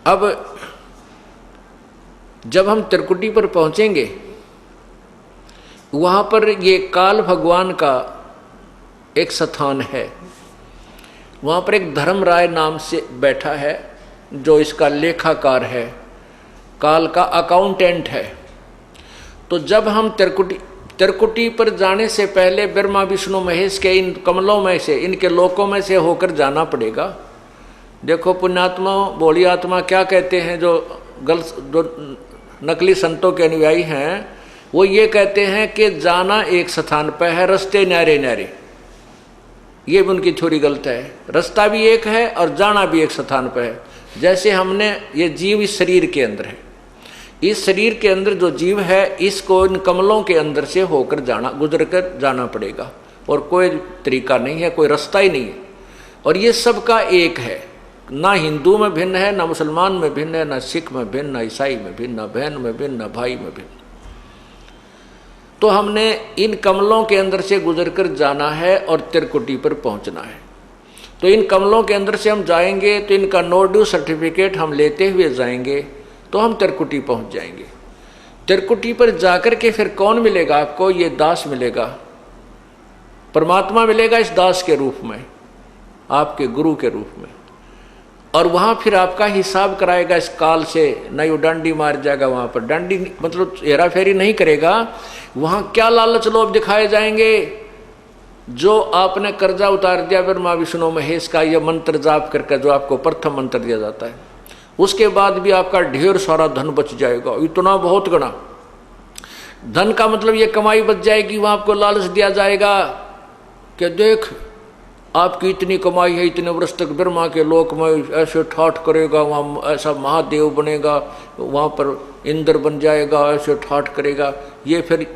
अब जब हम त्रिकुटी पर पहुंचेंगे, वहां पर ये काल भगवान का एक स्थान है। वहां पर एक धर्मराय नाम से बैठा है, जो इसका लेखाकार है, काल का अकाउंटेंट है। तो जब हम त्रिकुटी पर जाने से पहले ब्रह्मा विष्णु महेश के इन कमलों में से, इनके लोकों में से होकर जाना पड़ेगा। देखो पुण्यात्मा भोली आत्मा क्या कहते हैं, जो नकली संतों के अनुयायी हैं, वो ये कहते हैं कि जाना एक स्थान पर है, रास्ते न्यारे न्यारे। ये भी उनकी थ्योरी गलत है। रास्ता भी एक है और जाना भी एक स्थान पर है। जैसे हमने ये जीव इस शरीर के अंदर है, इस शरीर के अंदर जो जीव है, इसको इन कमलों के अंदर से होकर जाना, गुजर कर जाना पड़ेगा, और कोई तरीका नहीं है, कोई रास्ता ही नहीं है। और ये सबका एक है, ना हिंदू में भिन्न है, ना मुसलमान में भिन्न है, ना सिख में भिन्न, ना ईसाई में भिन्न, ना बहन में भिन्न, ना भाई में भिन्न। तो हमने इन कमलों के अंदर से गुजर कर जाना है और त्रिकुटी पर पहुंचना है। तो इन कमलों के अंदर से हम जाएंगे तो इनका नो ड्यू सर्टिफिकेट हम लेते हुए जाएंगे, तो हम त्रिकुटी पहुंच जाएंगे। त्रिकुटी पर जाकर के फिर कौन मिलेगा आपको? ये दास मिलेगा, परमात्मा मिलेगा इस दास के रूप में, आपके गुरु के रूप में। और वहां फिर आपका हिसाब कराएगा इस काल से। नहीं वो डांडी मार जाएगा, वहां पर डांडी मतलब हेरा फेरी नहीं करेगा। वहां क्या लालच लोभ दिखाए जाएंगे? जो आपने कर्जा उतार दिया ब्रह्मा विष्णु महेश का, यह मंत्र जाप करके, जो आपको प्रथम मंत्र दिया जाता है, उसके बाद भी आपका ढेर सारा धन बच जाएगा, इतना बहुत गणा धन का मतलब ये कमाई बच जाएगी। वहां आपको लालच दिया जाएगा कि देख आपकी इतनी कमाई है, इतने वर्ष तक ब्रह्मा के लोक में ऐसे ठाठ करेगा, वहाँ ऐसा महादेव बनेगा, वहाँ पर इंद्र बन जाएगा, ऐसे ठाठ करेगा। ये फिर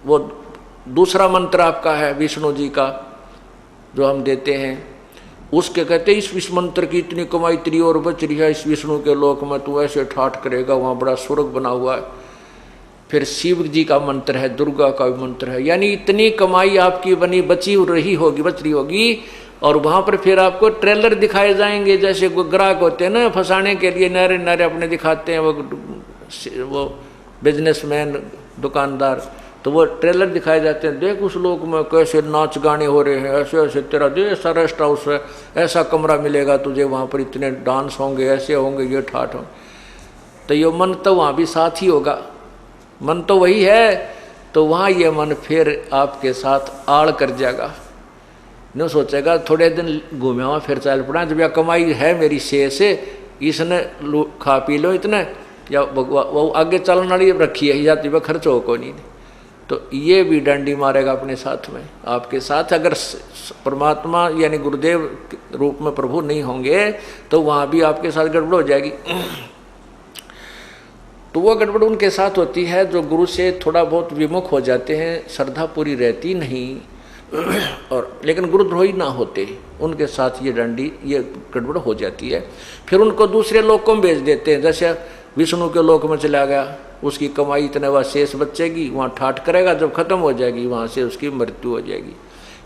वो दूसरा मंत्र आपका है विष्णु जी का जो हम देते हैं, उसके कहते इस मंत्र की इतनी कमाई तेरी और बच रही है, इस विष्णु के लोक में तू ऐसे ठाठ करेगा, वहाँ बड़ा स्वर्ग बना हुआ है। फिर शिव जी का मंत्र है, दुर्गा का भी मंत्र है, यानी इतनी कमाई आपकी बनी बच रही होगी। और वहाँ पर फिर आपको ट्रेलर दिखाए जाएंगे, जैसे ग्राहक होते हैं ना फंसाने के लिए, नारे नारे अपने दिखाते हैं वो बिजनेसमैन दुकानदार, तो वो ट्रेलर दिखाए जाते हैं। देख उस लोक में कैसे नाच गाने हो रहे हैं, ऐसे ऐसे तेरा दे ऐसा रेस्ट हाउस है, ऐसा कमरा मिलेगा तुझे, वहाँ पर इतने डांस होंगे, ऐसे होंगे, ये ठाठ होंगे। तो ये मन तो वहाँ भी साथ ही होगा, मन तो वही है। तो वहाँ ये मन फिर आपके साथ आड़ कर जाएगा, न सोचेगा थोड़े दिन घूमे वहाँ फिर चल पड़ा, जब यह कमाई है मेरी शेष से, इसने खा पी लो इतने, या वो आगे चलने वाली रखी है जाती वह खर्च हो को नहीं। तो ये भी डंडी मारेगा अपने साथ में, आपके साथ। अगर परमात्मा यानी गुरुदेव रूप में प्रभु नहीं होंगे तो वहाँ भी आपके साथ गड़बड़ हो जाएगी। तो वो गड़बड़ उनके साथ होती है जो गुरु से थोड़ा बहुत विमुख हो जाते हैं, श्रद्धा पूरी रहती नहीं, और लेकिन गुरुद्रोही ना होते, उनके साथ ये डंडी ये गड़बड़ हो जाती है। फिर उनको दूसरे लोकों में भेज देते हैं, जैसे विष्णु के लोक में चला गया, उसकी कमाई इतने वह शेष बचेगी, वहाँ ठाठ करेगा, जब खत्म हो जाएगी वहाँ से उसकी मृत्यु हो जाएगी।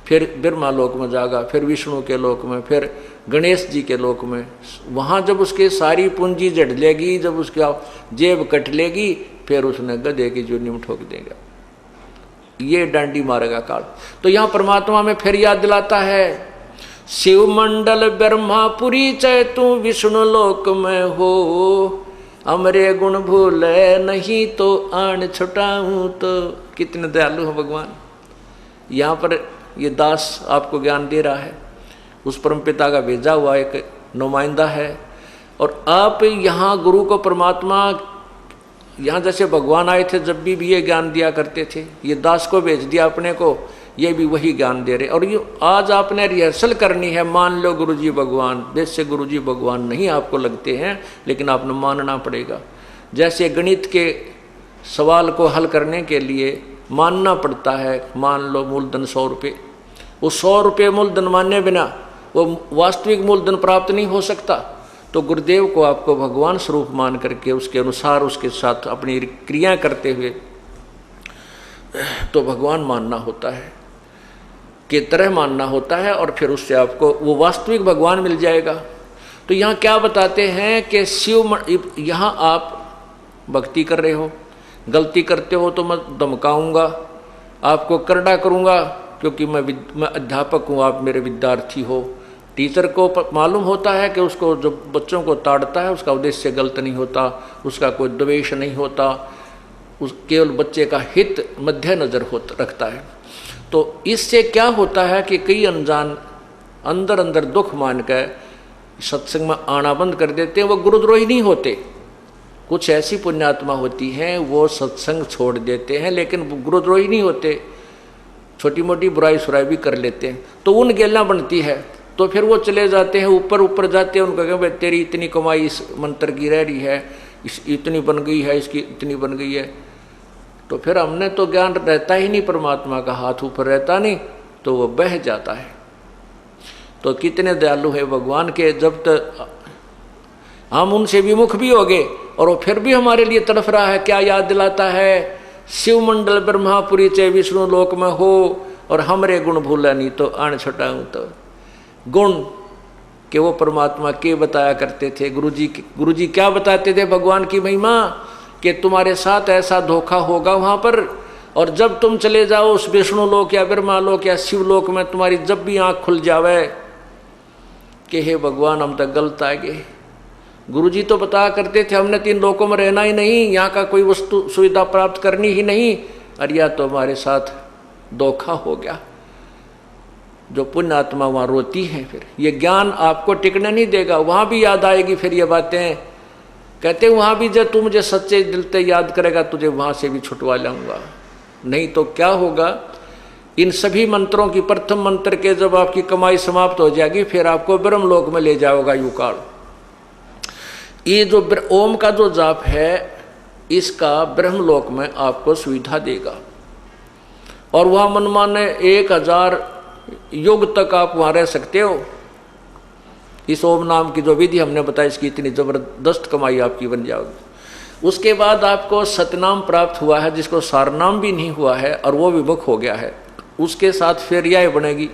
फिर ब्रह्मा लोक में जाएगा, फिर विष्णु के लोक में, फिर गणेश जी के लोक में। वहाँ जब उसके सारी पूंजी जड़ लेगी, जब उसका जेब कट लेगी, फिर उसने गधे की जूनी में ठोक देगा। ये डांडी मारेगा काल। तो यहाँ परमात्मा में फिर याद दिलाता है, शिव मंडल ब्रह्मापुरी चै तू विष्णु लोक में हो, अमरे गुण भूले नहीं तो आन छुटाऊं। तो कितने दयालु हो भगवान। यहाँ पर ये दास आपको ज्ञान दे रहा है, उस परमपिता का भेजा हुआ एक नुमाइंदा है। और आप यहाँ गुरु को परमात्मा, यहाँ जैसे भगवान आए थे जब भी ये ज्ञान दिया करते थे, ये दास को भेज दिया अपने को, ये भी वही ज्ञान दे रहे। और ये आज आपने रिहर्सल करनी है, मान लो गुरुजी भगवान, वैसे गुरुजी भगवान नहीं आपको लगते हैं, लेकिन आपने मानना पड़ेगा। जैसे गणित के सवाल को हल करने के लिए मानना पड़ता है, मान लो मूलधन 100 रुपये, वो 100 रुपये मूलधन माने बिना वो वास्तविक मूलधन प्राप्त नहीं हो सकता। तो गुरुदेव को आपको भगवान स्वरूप मान करके उसके अनुसार उसके साथ अपनी क्रिया करते हुए तो भगवान मानना होता है, के तरह मानना होता है, और फिर उससे आपको वो वास्तविक भगवान मिल जाएगा। तो यहाँ क्या बताते हैं कि यहाँ आप भक्ति कर रहे हो, गलती करते हो तो मैं धमकाऊंगा, आपको करड़ा करूंगा, क्योंकि मैं अध्यापक हूँ, आप मेरे विद्यार्थी हो। टीचर को मालूम होता है कि उसको जो बच्चों को ताड़ता है उसका उद्देश्य गलत नहीं होता, उसका कोई द्वेष नहीं होता, उस केवल बच्चे का हित मद्देनजर रखता है। तो इससे क्या होता है कि कई अनजान अंदर अंदर दुख मान कर सत्संग में आना बंद कर देते हैं। वो गुरुद्रोही नहीं होते, कुछ ऐसी पुण्यात्मा होती हैं वो सत्संग छोड़ देते हैं, लेकिन गुरुद्रोही नहीं होते, छोटी मोटी बुराई सुराई भी कर लेते हैं। तो उन गेला बनती है, तो फिर वो चले जाते हैं ऊपर ऊपर जाते हैं, उनको कहें तेरी इतनी कमाई इस मंत्र की रह रही है, इतनी बन गई है, इसकी इतनी बन गई है। तो फिर हमने तो ज्ञान रहता ही नहीं, परमात्मा का हाथ ऊपर रहता नहीं, तो वो बह जाता है। तो कितने दयालु है भगवान के, जब तक हम उनसे विमुख भी हो गए और वो फिर भी हमारे लिए तड़फ रहा है। क्या याद दिलाता है, शिव मंडल ब्रह्मापुरी चे विष्णु लोक में हो, और हमरे गुण भूला नहीं तो आण छटाऊं। तो गुण के वो परमात्मा के बताया करते थे। गुरुजी क्या बताते थे भगवान की महिमा, कि तुम्हारे साथ ऐसा धोखा होगा वहां पर, और जब तुम चले जाओ उस विष्णु लोक या ब्रह्मा लोक या शिव लोक में, तुम्हारी जब भी आंख खुल जावे कि हे भगवान हम तक गलत आ गए। गुरुजी तो बताया करते थे हमने 3 लोकों में रहना ही नहीं, यहाँ का कोई वस्तु सुविधा प्राप्त करनी ही नहीं, और या तो हमारे साथ धोखा हो गया। जो पुण्य आत्मा वहाँ रोती है, फिर ये ज्ञान आपको टिकने नहीं देगा, वहाँ भी याद आएगी फिर ये बातें। कहते वहाँ भी जब तू मुझे सच्चे दिल से याद करेगा तुझे वहाँ से भी छुटवा लाऊंगा। नहीं तो क्या होगा, इन सभी मंत्रों की प्रथम मंत्र के जब आपकी कमाई समाप्त हो जाएगी, फिर आपको ब्रह्मलोक में ले जाओगा युकाल। ये जो ओम का जो जाप है, इसका ब्रह्मलोक में आपको सुविधा देगा, और वहाँ मनमाने 1000 युग तक आप वहाँ रह सकते हो। इस ओम नाम की जो विधि हमने बताई, इसकी इतनी जबरदस्त कमाई आपकी बन जाएगी। उसके बाद आपको सतनाम प्राप्त हुआ है, जिसको सारनाम भी नहीं हुआ है और वो विमुख हो गया है, उसके साथ फिर यह बनेगी।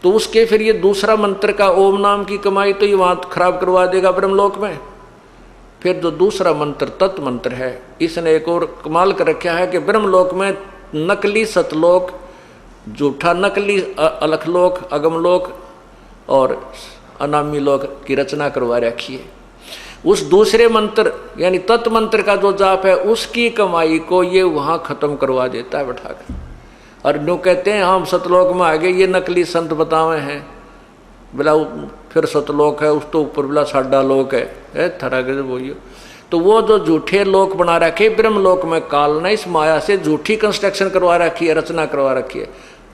तो उसके फिर ये दूसरा मंत्र का ओम नाम की कमाई तो ये वहाँ खराब करवा देगा ब्रह्मलोक में। फिर जो दूसरा मंत्र तत्व मंत्र है, इसने एक और कमाल कर रखा है कि ब्रह्मलोक में नकली सतलोक, झूठा नकली अलखलोक, अगमलोक और अनामी लोक की रचना करवा रखी है। उस दूसरे मंत्र यानी तत्व मंत्र का जो जाप है, उसकी कमाई को ये वहाँ खत्म करवा देता है बैठाकर। और नो कहते हैं हम सतलोक में आ गए, ये नकली संत बतावे हैं, बोला फिर सतलोक है, उस तो ऊपर बोला साडा लोक है थरा के बोलियो। तो वो जो झूठे लोक बना रखे ब्रह्मलोक में, काल ने इस माया से झूठी कंस्ट्रक्शन करवा रखी है, रचना करवा रखी है,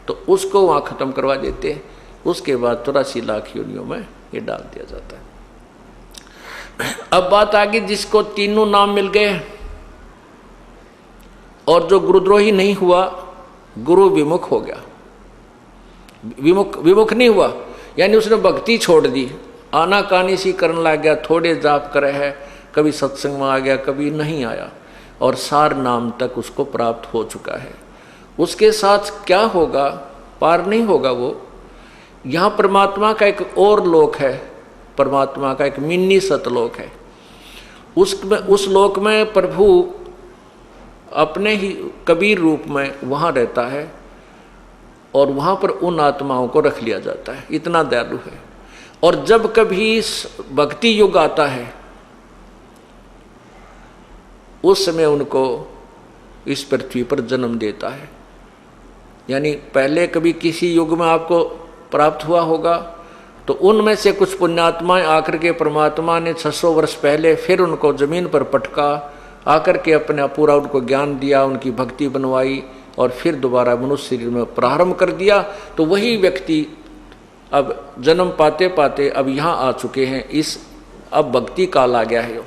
तो उसको वहाँ खत्म करवा देते हैं। उसके बाद 84 लाख योनियों में ये डाल दिया जाता है। अब बात आ गई जिसको तीनों नाम मिल गए और जो गुरुद्रोही नहीं हुआ, गुरु विमुख हो गया। विमुख नहीं हुआ यानी उसने भक्ति छोड़ दी, आनाकानी सी करने लग गया, थोड़े जाप करे है, कभी सत्संग में आ गया कभी नहीं आया, और सार नाम तक उसको प्राप्त हो चुका है। उसके साथ क्या होगा, पार नहीं होगा वो। यहाँ परमात्मा का एक और लोक है, परमात्मा का एक मिनी सतलोक है। उस लोक में प्रभु अपने ही कबीर रूप में वहाँ रहता है और वहाँ पर उन आत्माओं को रख लिया जाता है, इतना दयालु है। और जब कभी भक्ति युग आता है उस समय उनको इस पृथ्वी पर जन्म देता है। यानी पहले कभी किसी युग में आपको प्राप्त हुआ होगा, तो उनमें से कुछ पुण्यात्माएं आकर के परमात्मा ने 600 वर्ष पहले फिर उनको जमीन पर पटका, आकर के अपना पूरा उनको ज्ञान दिया, उनकी भक्ति बनवाई और फिर दोबारा मनुष्य शरीर में प्रारंभ कर दिया। तो वही व्यक्ति अब जन्म पाते पाते अब यहाँ आ चुके हैं, इस अब भक्ति काल आ गया है।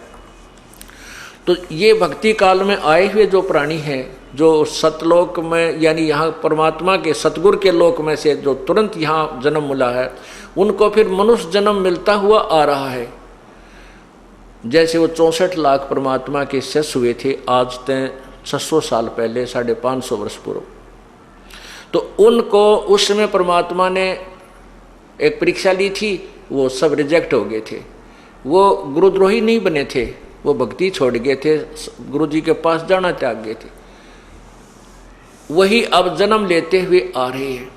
तो ये भक्ति काल में आए हुए जो प्राणी हैं, जो सतलोक में यानी यहाँ परमात्मा के सतगुरु के लोक में से जो तुरंत यहाँ जन्म मिला है, उनको फिर मनुष्य जन्म मिलता हुआ आ रहा है। जैसे वो 64 लाख परमात्मा के शिष्य हुए थे आज तक 600 साल पहले, 550 वर्ष पूर्व। तो उनको उस समय परमात्मा ने एक परीक्षा ली थी, वो सब रिजेक्ट हो गए थे। वो गुरुद्रोही नहीं बने थे, वो भक्ति छोड़ गए थे, गुरु जी के पास जाना त्याग गए थे। वही अब जन्म लेते हुए आ रहे हैं।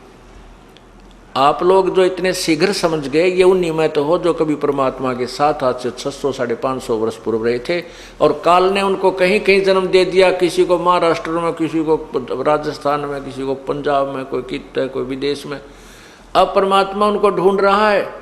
आप लोग जो इतने शीघ्र समझ गए, ये उन्हीं में तो हो जो कभी परमात्मा के साथ आज से 600 550 वर्ष पूर्व रहे थे, और काल ने उनको कहीं कहीं जन्म दे दिया, किसी को महाराष्ट्र में, किसी को राजस्थान में, किसी को पंजाब में, कोई कित है, कोई विदेश में। अब परमात्मा उनको ढूंढ रहा है